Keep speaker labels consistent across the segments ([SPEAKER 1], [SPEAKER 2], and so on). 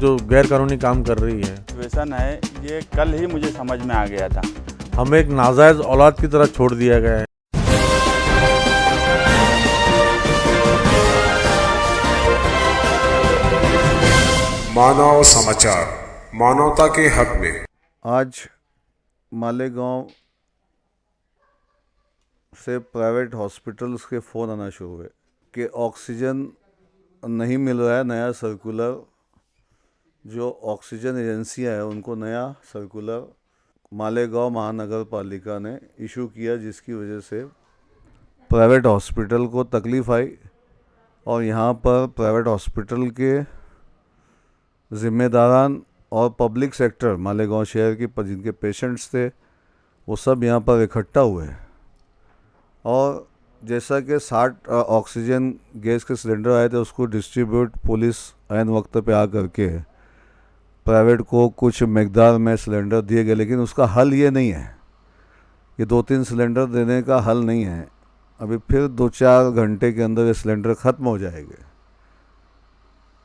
[SPEAKER 1] जो गैर कानूनी काम कर रही है।
[SPEAKER 2] सिचुएशन है ये कल ही मुझे समझ में आ गया था।
[SPEAKER 1] हमें एक नाजायज औलाद की तरह छोड़ दिया गया है।
[SPEAKER 3] मानव समाचार, मानवता के हक में।
[SPEAKER 4] आज मालेगांव से प्राइवेट हॉस्पिटल्स के फ़ोन आना शुरू हुए कि ऑक्सीजन नहीं मिल रहा है। नया सर्कुलर, जो ऑक्सीजन एजेंसियां हैं उनको नया सर्कुलर मालेगांव महानगर पालिका ने इशू किया, जिसकी वजह से प्राइवेट हॉस्पिटल को तकलीफ़ आई। और यहाँ पर प्राइवेट हॉस्पिटल के ज़िम्मेदारान और पब्लिक सेक्टर मालेगांव शहर की जिनके पेशेंट्स थे वो सब यहाँ पर इकट्ठा हुए। और जैसा कि 60 ऑक्सीजन गैस के सिलेंडर आए थे, उसको डिस्ट्रीब्यूट पुलिस ऐन वक्त पे आ करके प्राइवेट को कुछ मकदार में सिलेंडर दिए गए। लेकिन उसका हल ये नहीं है, ये 2-3 सिलेंडर देने का हल नहीं है। अभी फिर 2-4 घंटे के अंदर ये सिलेंडर ख़त्म हो जाएंगे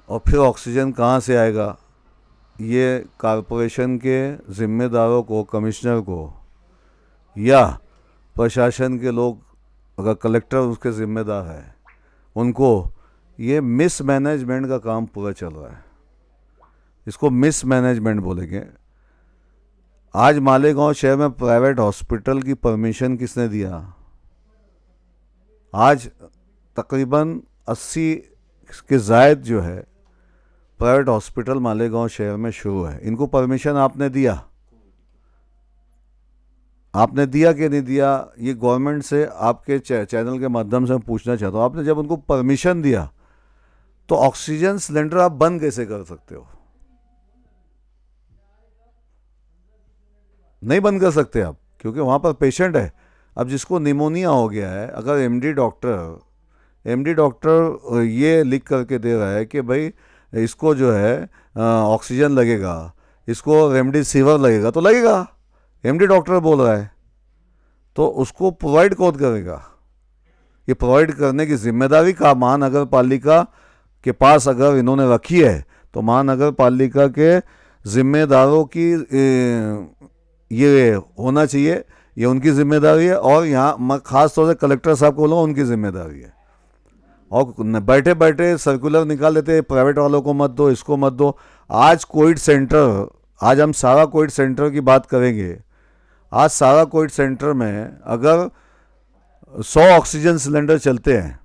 [SPEAKER 4] और फिर ऑक्सीजन कहाँ से आएगा, ये कॉरपोरेशन के ज़िम्मेदारों को, कमिश्नर को या प्रशासन के लोग, अगर कलेक्टर उसके ज़िम्मेदार है, उनको ये मिसमैनेजमेंट का काम पूरा चल रहा है। इसको मिसमैनेजमेंट बोलेंगे। आज मालेगांव शहर में प्राइवेट हॉस्पिटल की परमिशन किसने दिया? आज तकरीबन 80 के ज़ायद जो है प्राइवेट हॉस्पिटल मालेगांव शहर में शुरू है। इनको परमिशन आपने दिया? आपने दिया कि नहीं दिया? ये गवर्नमेंट से आपके चैनल के माध्यम से मैं पूछना चाहता हूँ। आपने जब उनको परमिशन दिया तो ऑक्सीजन सिलेंडर आप बंद कैसे कर सकते हो? नहीं बंद कर सकते आप, क्योंकि वहाँ पर पेशेंट है। अब जिसको निमोनिया हो गया है, अगर एमडी डॉक्टर ये लिख करके दे रहा है कि भाई इसको जो है ऑक्सीजन लगेगा, इसको रेमडेसिविर लगेगा, तो लगेगा। एमडी डॉक्टर बोल रहा है तो उसको प्रोवाइड कौन करेगा? ये प्रोवाइड करने की जिम्मेदारी का महानगर पालिका के पास अगर इन्होंने रखी है तो महानगर पालिका के जिम्मेदारों की ये होना चाहिए, ये उनकी जिम्मेदारी है। और यहाँ मैं ख़ास तौर से कलेक्टर साहब को बोलूँगा, उनकी जिम्मेदारी है। और बैठे बैठे सर्कुलर निकाल लेते, प्राइवेट वालों को मत दो, इसको मत दो। आज कोविड सेंटर, आज हम सारा कोविड सेंटर की बात करेंगे। आज सारा कोविड सेंटर में अगर 100 ऑक्सीजन सिलेंडर चलते हैं,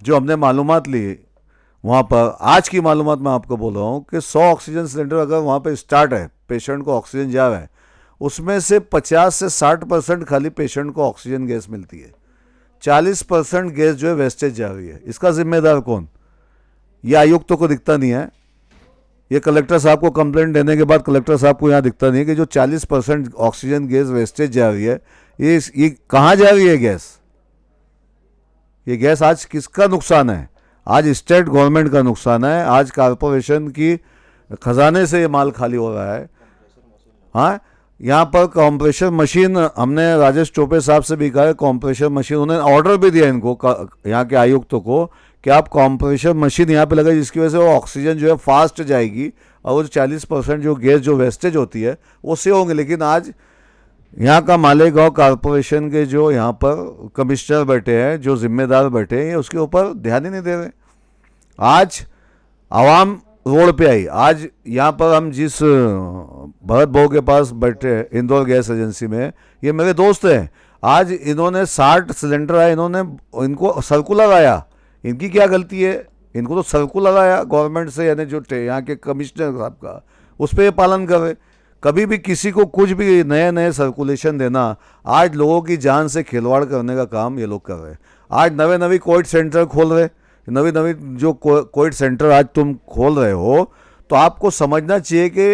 [SPEAKER 4] जो हमने मालूमात ली वहाँ पर, आज की मालूमात मैं आपको बोल रहा हूँ कि 100 ऑक्सीजन सिलेंडर अगर वहाँ पे स्टार्ट है, पेशेंट को ऑक्सीजन जा रहा है, उसमें से 50 से 60% खाली पेशेंट को ऑक्सीजन गैस मिलती है। 40% गैस जो है वेस्टेज जा रही है। इसका जिम्मेदार कौन? ये आयुक्तों को दिखता नहीं है। ये कलेक्टर साहब को कंप्लेंट देने के बाद कलेक्टर साहब को यहाँ दिखता नहीं है कि जो 40% ऑक्सीजन गैस वेस्टेज जा रही है, ये कहाँ जा रही है गैस? ये गैस आज किसका नुकसान है? आज स्टेट गवर्नमेंट का नुकसान है। आज कॉरपोरेशन की खजाने से ये माल खाली हो रहा है। हाँ, यहाँ पर कॉम्प्रेशर मशीन, हमने राजेश टोपे साहब से भी कहा है, कॉम्प्रेशर मशीन, उन्होंने ऑर्डर भी दिया इनको, यहाँ के आयुक्तों को, कि आप कॉम्प्रेशर मशीन यहाँ पे लगाए, जिसकी वजह से वो ऑक्सीजन जो है फास्ट जाएगी और वो 40% जो गैस जो वेस्टेज होती है वो सेव होंगे। लेकिन आज यहाँ का मालेगांव कॉरपोरेशन के जो यहाँ पर कमिश्नर बैठे हैं, जो जिम्मेदार बैठे हैं, उसके ऊपर ध्यान ही नहीं दे रहे। आज आवाम रोड पे आई। आज यहाँ पर हम जिस भरत भाऊ के पास बैठे हैं, इंदौर गैस एजेंसी में, ये मेरे दोस्त हैं। आज इन्होंने 60 सिलेंडर आए, इनको सर्कुलर आया। इनकी क्या गलती है? इनको तो सर्कुलर आया गवर्नमेंट से, यानी जो यहाँ के कमिश्नर साहब का, उस पर ये पालन करे। कभी भी किसी को कुछ भी नए सर्कुलेशन देना, आज लोगों की जान से खिलवाड़ करने का काम ये लोग कर रहे हैं। आज नवे कोविड सेंटर खोल रहे, नवी जो कोविड सेंटर आज तुम खोल रहे हो, तो आपको समझना चाहिए कि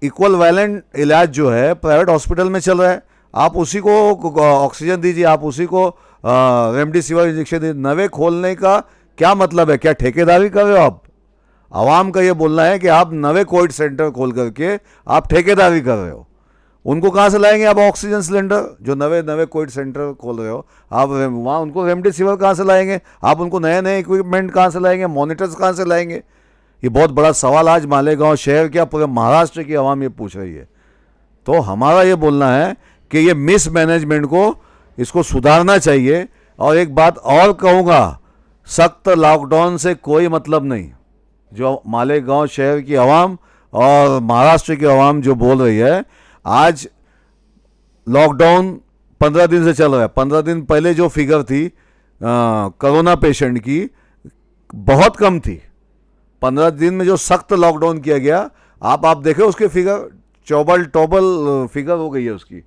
[SPEAKER 4] इक्वल वैलेंट इलाज जो है प्राइवेट हॉस्पिटल में चल रहा है। आप उसी को ऑक्सीजन दीजिए, आप उसी को रेमडेसिविर इंजेक्शन दीजिए। नवे खोलने का क्या मतलब है? क्या ठेकेदारी कर रहे हो आप? आवाम का ये बोलना है कि आप नवे कोविड सेंटर खोल करके आप ठेकेदारी कर रहे हो। उनको कहाँ से लाएंगे आप ऑक्सीजन सिलेंडर? जो नवे कोविड सेंटर खोल रहे हो आप, वहाँ उनको रेमडेसिविर कहाँ से लाएंगे आप? उनको नए इक्विपमेंट कहाँ से लाएंगे? मॉनिटर्स कहाँ से लाएंगे? ये बहुत बड़ा सवाल आज मालेगांव शहर क्या पूरे महाराष्ट्र की आवाम ये पूछ रही है। तो हमारा ये बोलना है कि ये मिसमैनेजमेंट को इसको सुधारना चाहिए। और एक बात और कहूँगा, सख्त लॉकडाउन से कोई मतलब नहीं। जो मालेगांव शहर की आवाम और महाराष्ट्र की आवाम जो बोल रही है, आज लॉकडाउन 15 दिन से चल रहा है। 15 दिन पहले जो फिगर थी कोरोना पेशेंट की बहुत कम थी। 15 दिन में जो सख्त लॉकडाउन किया गया, आप देखें उसके फिगर टोबल फिगर हो गई है उसकी,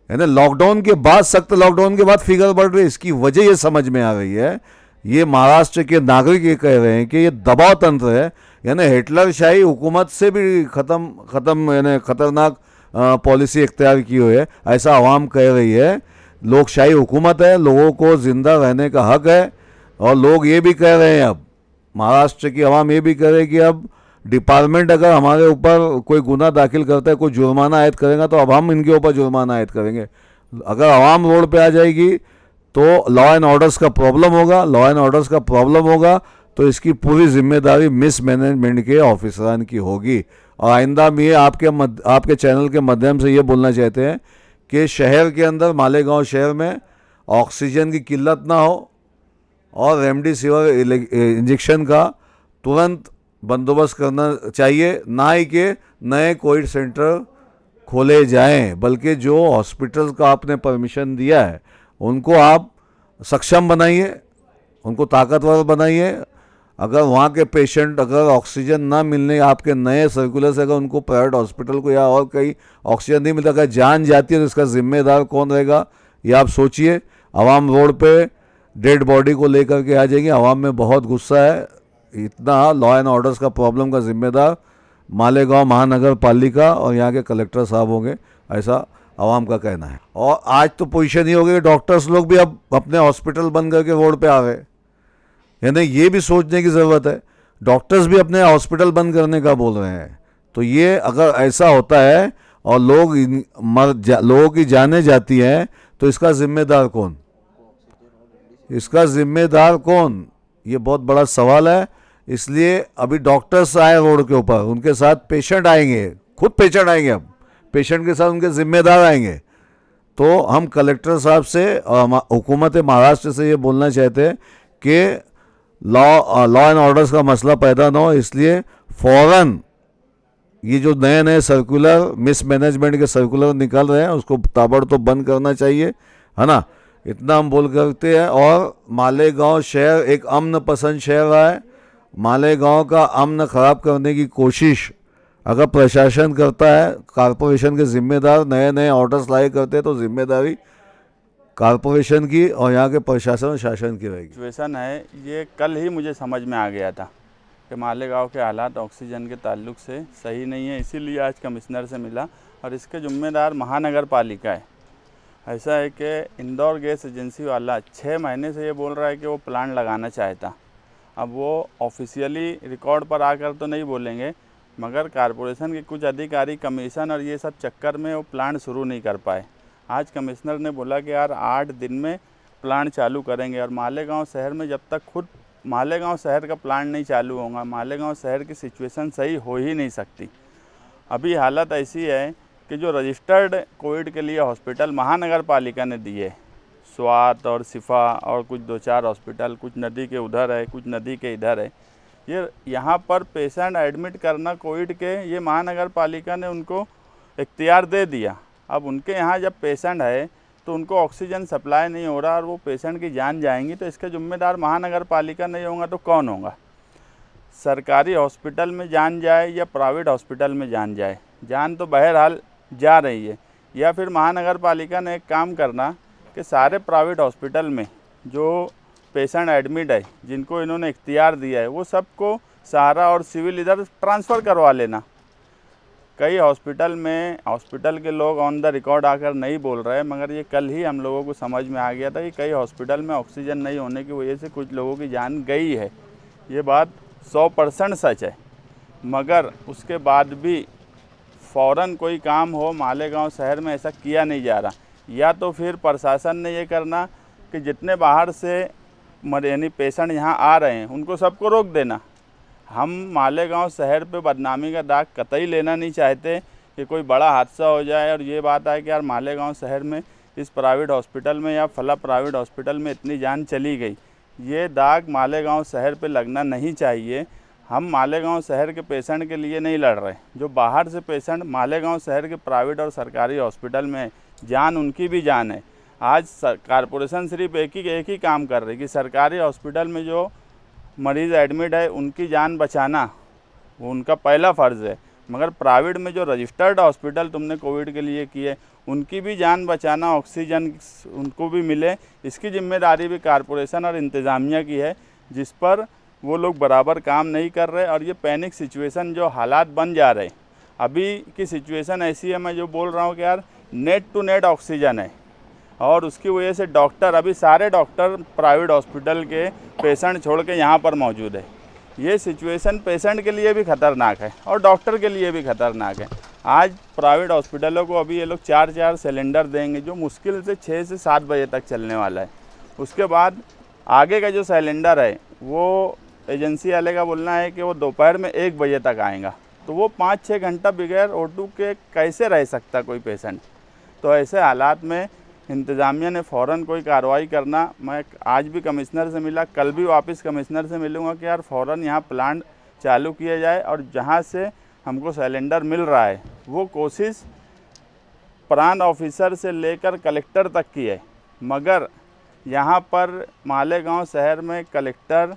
[SPEAKER 4] है ना। लॉकडाउन के बाद, सख्त लॉकडाउन के बाद फिगर बढ़ रही है। इसकी वजह ये समझ में आ रही है, ये महाराष्ट्र के नागरिक ये कह रहे हैं कि ये दबाव तंत्र है, यानी हिटलरशाही हुकूमत से भी खत्म यानी खतरनाक पॉलिसी इख्तियार की हुई है, ऐसा आवाम कह रही है। लोकशाही हुकूमत है, लोगों को ज़िंदा रहने का हक है। और लोग ये भी कह रहे हैं, अब महाराष्ट्र की आवाम ये भी कह रही है कि अब डिपार्टमेंट अगर हमारे ऊपर कोई गुनाह दाखिल करता है, कोई जुर्माना आयद करेगा, तो अब हम इनके ऊपर जुर्माना आयद करेंगे। अगर आवाम रोड पे आ जाएगी तो लॉ एंड ऑर्डर्स का प्रॉब्लम होगा। लॉ एंड ऑर्डर्स का प्रॉब्लम होगा तो इसकी पूरी जिम्मेदारी मिसमैनेजमेंट के ऑफिसरान की होगी। और आइंदा में आपके चैनल के माध्यम से ये बोलना चाहते हैं कि शहर के अंदर, मालेगांव शहर में ऑक्सीजन की किल्लत ना हो और रेमडेसिविर इंजेक्शन का तुरंत बंदोबस्त करना चाहिए। ना ही कि नए कोविड सेंटर खोले जाएं, बल्कि जो हॉस्पिटल का आपने परमिशन दिया है उनको आप सक्षम बनाइए, उनको ताकतवर बनाइए। अगर वहाँ के पेशेंट अगर ऑक्सीजन ना मिलने, आपके नए सर्कुलर से अगर उनको प्राइवेट हॉस्पिटल को या और कहीं ऑक्सीजन नहीं मिलता, अगर जान जाती है तो इसका जिम्मेदार कौन रहेगा, ये आप सोचिए। आवाम रोड पे डेड बॉडी को लेकर के आ जाएंगे। आवाम में बहुत गुस्सा है। इतना लॉ एंड ऑर्डर्स का प्रॉब्लम का जिम्मेदार मालेगांव महानगर पालिका और यहाँ के कलेक्टर साहब होंगे, ऐसा आवाम का कहना है। और आज तो पोजीशन ही हो गई, डॉक्टर्स लोग भी अब अपने हॉस्पिटल बंद करके रोड पे आ गए। यानी ये भी सोचने की ज़रूरत है, डॉक्टर्स भी अपने हॉस्पिटल बंद करने का बोल रहे हैं। तो ये अगर ऐसा होता है और लोगों की जानें जाती हैं, तो इसका जिम्मेदार कौन, इसका जिम्मेदार कौन, ये बहुत बड़ा सवाल है। इसलिए अभी डॉक्टर्स आए रोड के ऊपर, उनके साथ पेशेंट आएंगे, खुद पेशेंट आएंगे, अब पेशेंट के साथ उनके जिम्मेदार आएंगे। तो हम कलेक्टर साहब से और हुकूमत महाराष्ट्र से ये बोलना चाहते हैं कि लॉ एंड ऑर्डर्स का मसला पैदा ना हो, इसलिए फ़ौरन ये जो नए नए सर्कुलर मिसमैनेजमेंट के सर्कुलर निकल रहे हैं उसको ताबड़तोड़ बंद करना चाहिए, है ना। इतना हम बोल करते हैं। और मालेगांव शहर एक अमन पसंद शहर रहा है। मालेगांव का अमन ख़राब करने की कोशिश अगर प्रशासन करता है, कॉरपोरेशन के जिम्मेदार नए नए ऑर्डर्स लाए करते हैं, तो जिम्मेदारी कॉरपोरेशन की और यहाँ के प्रशासन और शासन की रहेगी।
[SPEAKER 2] सिचुएशन है, ये कल ही मुझे समझ में आ गया था कि मालेगांव के हालात ऑक्सीजन के ताल्लुक से सही नहीं है। इसीलिए आज कमिश्नर से मिला और इसके जिम्मेदार महानगर पालिका है। ऐसा है कि इंदौर गैस एजेंसी वाला 6 महीने से ये बोल रहा है कि वो प्लांट लगाना चाहता। अब वो ऑफिशियली रिकॉर्ड पर आकर तो नहीं बोलेंगे, मगर कॉरपोरेशन के कुछ अधिकारी कमीशन और ये सब चक्कर में वो प्लांट शुरू नहीं कर पाए। आज कमिश्नर ने बोला कि यार 8 दिन में प्लांट चालू करेंगे। और मालेगांव शहर में जब तक खुद मालेगांव शहर का प्लांट नहीं चालू होगा, मालेगांव शहर की सिचुएशन सही हो ही नहीं सकती। अभी हालत ऐसी है कि जो रजिस्टर्ड कोविड के लिए हॉस्पिटल महानगर पालिका ने दिए, स्वात और शिफा और कुछ 2-4 हॉस्पिटल, कुछ नदी के उधर है, कुछ नदी के इधर है, ये यहाँ पर पेशेंट एडमिट करना कोविड के, ये महानगर पालिका ने उनको इख्तियार दे दिया। अब उनके यहाँ जब पेशेंट है तो उनको ऑक्सीजन सप्लाई नहीं हो रहा और वो पेशेंट की जान जाएंगी, तो इसके जिम्मेदार महानगर पालिका नहीं होगा तो कौन होगा। सरकारी हॉस्पिटल में जान जाए या प्राइवेट हॉस्पिटल में जान जाए, जान तो बहरहाल जा रही है। या फिर महानगर पालिका ने एक काम करना कि सारे प्राइवेट हॉस्पिटल में जो पेशेंट एडमिट है, जिनको इन्होंने इख्तियार दिया है, वो सबको सहारा और सिविल इधर ट्रांसफ़र करवा लेना। कई हॉस्पिटल में हॉस्पिटल के लोग ऑन द रिकॉर्ड आकर नहीं बोल रहे, मगर ये कल ही हम लोगों को समझ में आ गया था कि कई हॉस्पिटल में ऑक्सीजन नहीं होने की वजह से कुछ लोगों की जान गई है। ये बात 100% सच है। मगर उसके बाद भी फ़ौरन कोई काम हो मालेगांव शहर में, ऐसा किया नहीं जा रहा। या तो फिर प्रशासन ने ये करना कि जितने बाहर से यानी पेशेंट यहाँ आ रहे हैं उनको सबको रोक देना। हम मालेगांव शहर पे बदनामी का दाग कतई लेना नहीं चाहते कि कोई बड़ा हादसा हो जाए और ये बात आए कि यार मालेगांव शहर में इस प्राइवेट हॉस्पिटल में या फला प्राइवेट हॉस्पिटल में इतनी जान चली गई। ये दाग मालेगांव शहर पे लगना नहीं चाहिए। हम मालेगांव शहर के पेशेंट के लिए नहीं लड़ रहे। जो बाहर से पेशेंट मालेगांव शहर के प्राइवेट और सरकारी हॉस्पिटल में है, जान उनकी भी जान है। आज कॉरपोरेशन सिर्फ एक ही काम कर रही है कि सरकारी हॉस्पिटल में जो मरीज़ एडमिट है उनकी जान बचाना वो उनका पहला फ़र्ज़ है, मगर प्राइवेट में जो रजिस्टर्ड हॉस्पिटल तुमने कोविड के लिए किए उनकी भी जान बचाना, ऑक्सीजन उनको भी मिले, इसकी जिम्मेदारी भी कॉरपोरेशन और इंतज़ामिया की है, जिस पर वो लोग बराबर काम नहीं कर रहे। और ये पैनिक सिचुएशन जो हालात बन जा रहे, अभी की सिचुएशन ऐसी है, मैं जो बोल रहा हूँ कि यार नेट टू नेट ऑक्सीजन है और उसकी वजह से डॉक्टर, अभी सारे डॉक्टर प्राइवेट हॉस्पिटल के पेशेंट छोड़ के यहाँ पर मौजूद है। ये सिचुएशन पेशेंट के लिए भी ख़तरनाक है और डॉक्टर के लिए भी ख़तरनाक है। आज प्राइवेट हॉस्पिटलों को अभी ये लोग 4-4 सिलेंडर देंगे जो मुश्किल से 6 से 7 बजे तक चलने वाला है। उसके बाद आगे का जो सिलेंडर है वो एजेंसी वाले का बोलना है कि वो दोपहर में 1 बजे तक आएगा, तो वो 5-6 घंटा बगैर O2 के कैसे रह सकता कोई पेशेंट। तो ऐसे हालात में इंतज़ामिया ने फ़ौरन कोई कार्रवाई करना, मैं आज भी कमिश्नर से मिला, कल भी वापस कमिश्नर से मिलूँगा कि यार फ़ौरन यहाँ प्लांट चालू किया जाए और जहाँ से हमको सिलेंडर मिल रहा है वो कोशिश प्रांत ऑफिसर से लेकर कलेक्टर तक की है, मगर यहाँ पर मालेगांव शहर में कलेक्टर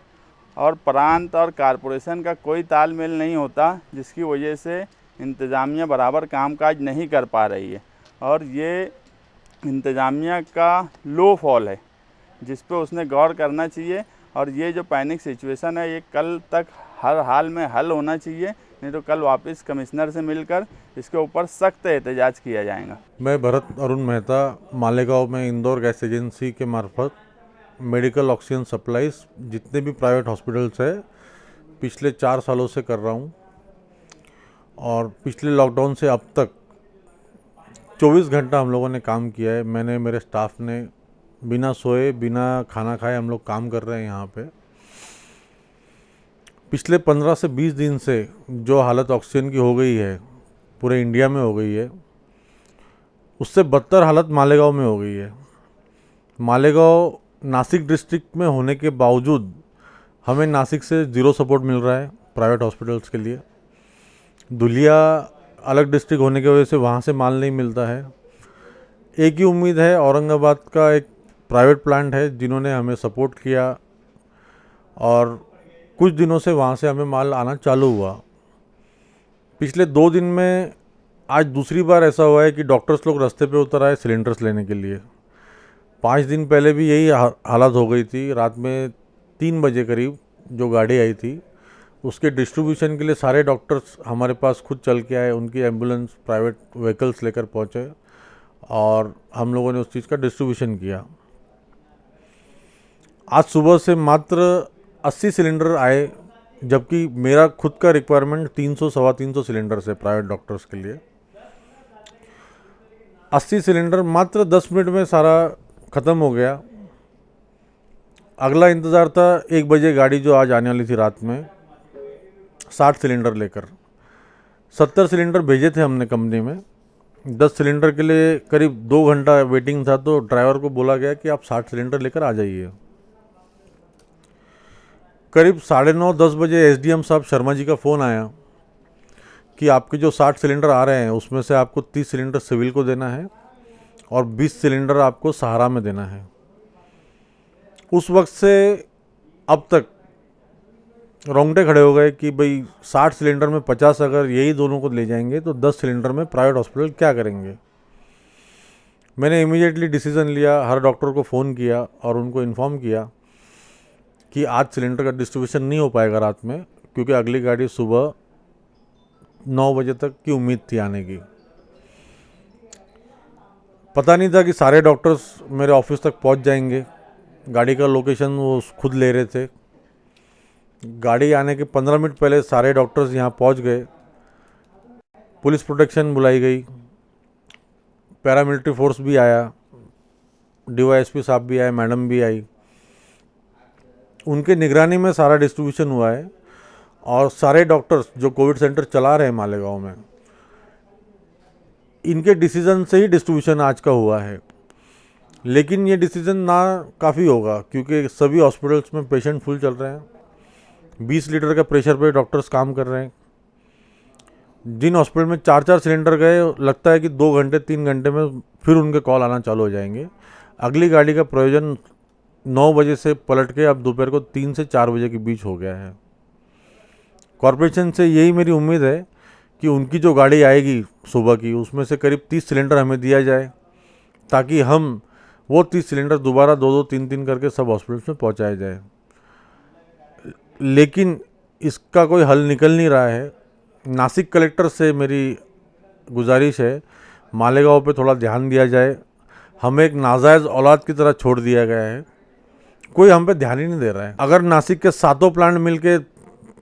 [SPEAKER 2] और प्रांत और कॉरपोरेशन का कोई तालमेल नहीं होता, जिसकी वजह से इंतज़ामिया बराबर कामकाज नहीं कर पा रही है। और ये इंतज़ामिया का लो फॉल है जिस पे उसने गौर करना चाहिए। और ये जो पैनिक सिचुएशन है ये कल तक हर हाल में हल होना चाहिए, नहीं तो कल वापस कमिश्नर से मिलकर इसके ऊपर सख्त एहतजाज किया जाएगा।
[SPEAKER 1] मैं भरत अरुण मेहता मालेगांव में इंदौर गैस एजेंसी के मार्फत मेडिकल ऑक्सीजन सप्लाईज जितने भी प्राइवेट हॉस्पिटल्स है पिछले 4 सालों से कर रहा हूँ। और पिछले लॉकडाउन से अब तक 24 घंटा हम लोगों ने काम किया है। मैंने, मेरे स्टाफ ने बिना सोए बिना खाना खाए हम लोग काम कर रहे हैं यहाँ पे। पिछले 15 से 20 दिन से जो हालत ऑक्सीजन की हो गई है पूरे इंडिया में हो गई है, उससे बदतर हालत मालेगांव में हो गई है। मालेगांव नासिक डिस्ट्रिक्ट में होने के बावजूद हमें नासिक से 0 सपोर्ट मिल रहा है प्राइवेट हॉस्पिटल्स के लिए। धुलिया अलग डिस्ट्रिक्ट होने की वजह से वहाँ से माल नहीं मिलता है। एक ही उम्मीद है, औरंगाबाद का एक प्राइवेट प्लांट है जिन्होंने हमें सपोर्ट किया और कुछ दिनों से वहाँ से हमें माल आना चालू हुआ। पिछले 2 दिन में आज दूसरी बार ऐसा हुआ है कि डॉक्टर्स लोग रास्ते पे उतर आए सिलेंडर्स लेने के लिए। 5 दिन पहले भी यही हालत हो गई थी। रात में 3 बजे करीब जो गाड़ी आई थी उसके डिस्ट्रीब्यूशन के लिए सारे डॉक्टर्स हमारे पास खुद चल के आए, उनकी एम्बुलेंस प्राइवेट व्हीकल्स लेकर पहुँचे और हम लोगों ने उस चीज़ का डिस्ट्रीब्यूशन किया। आज सुबह से मात्र 80 सिलेंडर आए, जबकि मेरा खुद का रिक्वायरमेंट 300-325 सिलेंडर है प्राइवेट डॉक्टर्स के लिए। 80 सिलेंडर मात्र 10 मिनट में सारा ख़त्म हो गया। अगला इंतज़ार था 1 बजे गाड़ी जो आज आने वाली थी रात में 60 सिलेंडर लेकर। 70 सिलेंडर भेजे थे हमने कंपनी में। 10 सिलेंडर के लिए करीब 2 घंटा वेटिंग था, तो ड्राइवर को बोला गया कि आप 60 सिलेंडर लेकर आ जाइए। करीब 9:30-10 बजे एसडीएम साहब शर्मा जी का फ़ोन आया कि आपके जो 60 सिलेंडर आ रहे हैं उसमें से आपको 30 सिलेंडर सिविल को देना है और 20 सिलेंडर आपको सहारा में देना है। उस वक्त से अब तक रोंगटे खड़े हो गए कि भाई 60 सिलेंडर में 50 अगर यही दोनों को ले जाएंगे तो 10 सिलेंडर में प्राइवेट हॉस्पिटल क्या करेंगे। मैंने इमीडिएटली डिसीज़न लिया, हर डॉक्टर को फ़ोन किया और उनको इन्फॉर्म किया कि आज सिलेंडर का डिस्ट्रीब्यूशन नहीं हो पाएगा रात में, क्योंकि अगली गाड़ी सुबह 9 बजे तक की उम्मीद थी आने की। पता नहीं था कि सारे डॉक्टर्स मेरे ऑफिस तक पहुंच जाएंगे। गाड़ी का लोकेशन वो खुद ले रहे थे। गाड़ी आने के 15 मिनट पहले सारे डॉक्टर्स यहाँ पहुंच गए। पुलिस प्रोटेक्शन बुलाई गई, पैरामिलिट्री फोर्स भी आया, डीवाईएसपी साहब भी आए, मैडम भी आई। उनके निगरानी में सारा डिस्ट्रीब्यूशन हुआ है और सारे डॉक्टर्स जो कोविड सेंटर चला रहे हैं मालेगांव में, इनके डिसीजन से ही डिस्ट्रीब्यूशन आज का हुआ है। लेकिन ये डिसीजन ना काफ़ी होगा, क्योंकि सभी हॉस्पिटल्स में पेशेंट फुल चल रहे हैं। 20 लीटर का प्रेशर पे डॉक्टर्स काम कर रहे हैं। जिन हॉस्पिटल में 4-4 सिलेंडर गए, लगता है कि 2 घंटे 3 घंटे में फिर उनके कॉल आना चालू हो जाएंगे। अगली गाड़ी का प्रयोजन 9 बजे से पलट के अब दोपहर को 3 से 4 बजे के बीच हो गया है। कॉरपोरेशन से यही मेरी उम्मीद है कि उनकी जो गाड़ी आएगी सुबह की, उसमें से करीब 30 सिलेंडर हमें दिया जाए, ताकि हम वो 30 सिलेंडर दोबारा 2-2 3-3 करके सब हॉस्पिटल्स में पहुंचाया जाए। लेकिन इसका कोई हल निकल नहीं रहा है। नासिक कलेक्टर से मेरी गुजारिश है, मालेगांव पे थोड़ा ध्यान दिया जाए। हमें एक नाजायज़ औलाद की तरह छोड़ दिया गया है, कोई हम पे ध्यान ही नहीं दे रहा है। अगर नासिक के 7 प्लांट मिलके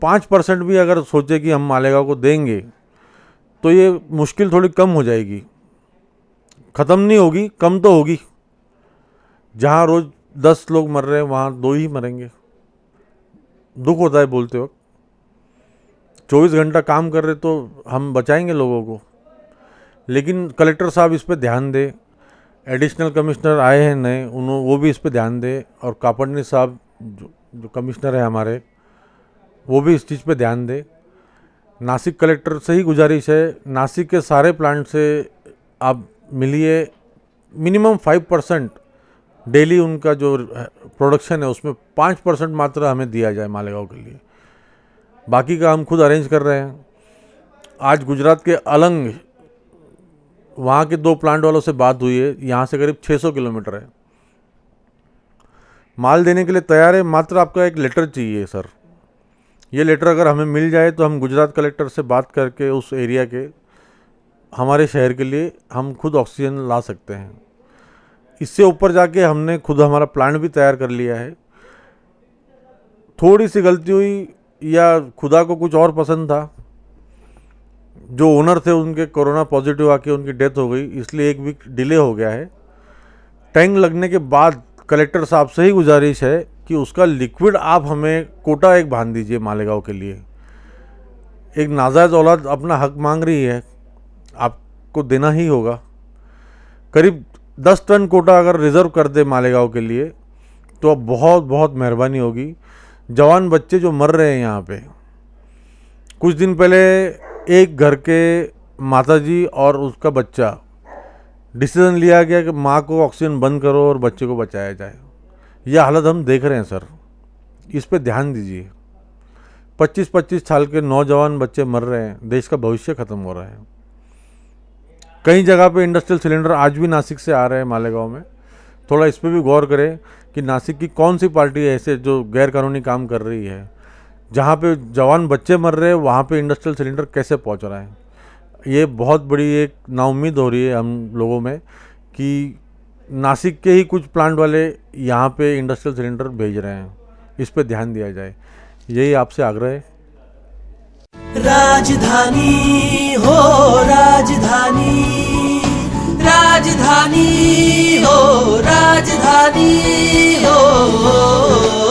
[SPEAKER 1] 5% भी अगर सोचे कि हम मालेगांव को देंगे, तो ये मुश्किल थोड़ी कम हो जाएगी। ख़त्म नहीं होगी, कम तो होगी। जहाँ रोज़ 10 लोग मर रहे हैं, वहाँ 2 ही मरेंगे। दुख होता है बोलते वक्त। 24 घंटा काम कर रहे तो हम बचाएंगे लोगों को। लेकिन कलेक्टर साहब इस पे ध्यान दे। एडिशनल कमिश्नर आए हैं नए, उन्होंने वो भी इस पे ध्यान दे। और कापड़नी साहब जो कमिश्नर है हमारे, वो भी इस चीज़ पे ध्यान दे। नासिक कलेक्टर से ही गुजारिश है, नासिक के सारे प्लांट से आप मिलिए। मिनिमम 5% डेली उनका जो प्रोडक्शन है उसमें 5% मात्र हमें दिया जाए मालेगांव के लिए। बाकी का हम खुद अरेंज कर रहे हैं। आज गुजरात के अलंग, वहाँ के 2 प्लांट वालों से बात हुई है, यहाँ से करीब 600 किलोमीटर है। माल देने के लिए तैयार है, मात्र आपका एक लेटर चाहिए सर। ये लेटर अगर हमें मिल जाए तो हम गुजरात कलेक्टर से बात करके उस एरिया के, हमारे शहर के लिए हम खुद ऑक्सीजन ला सकते हैं। इससे ऊपर जाके हमने खुद हमारा प्लांट भी तैयार कर लिया है। थोड़ी सी गलती हुई या खुदा को कुछ और पसंद था, जो ओनर थे उनके कोरोना पॉजिटिव आके उनकी डेथ हो गई, इसलिए 1 वीक डिले हो गया है। टैंक लगने के बाद कलेक्टर साहब से ही गुजारिश है कि उसका लिक्विड आप हमें कोटा एक बांध दीजिए मालेगांव के लिए। एक नाजायज़ औलाद अपना हक मांग रही है, आपको देना ही होगा। करीब 10 टन कोटा अगर रिज़र्व कर दे मालेगांव के लिए तो अब बहुत बहुत मेहरबानी होगी। जवान बच्चे जो मर रहे हैं यहाँ पे, कुछ दिन पहले एक घर के माताजी और उसका बच्चा, डिसीजन लिया गया कि माँ को ऑक्सीजन बंद करो और बच्चे को बचाया जाए। यह हालत हम देख रहे हैं सर, इस पे ध्यान दीजिए। 25-25 साल के नौजवान बच्चे मर रहे हैं, देश का भविष्य ख़त्म हो रहा है। कई जगह पे इंडस्ट्रियल सिलेंडर आज भी नासिक से आ रहे हैं मालेगांव में। थोड़ा इस पे भी गौर करें कि नासिक की कौन सी पार्टी है ऐसे जो गैर कानूनी काम कर रही है। जहाँ पे जवान बच्चे मर रहे हैं वहाँ पे इंडस्ट्रियल सिलेंडर कैसे पहुँच रहा है। ये बहुत बड़ी एक नाउम्मीद हो रही है हम लोगों में कि नासिक के ही कुछ प्लांट वाले यहाँ पे इंडस्ट्रियल सिलेंडर भेज रहे हैं। इस पे ध्यान दिया जाए, यही आपसे आग्रह है।
[SPEAKER 5] राजधानी हो राजधानी, राजधानी हो राजधानी हो।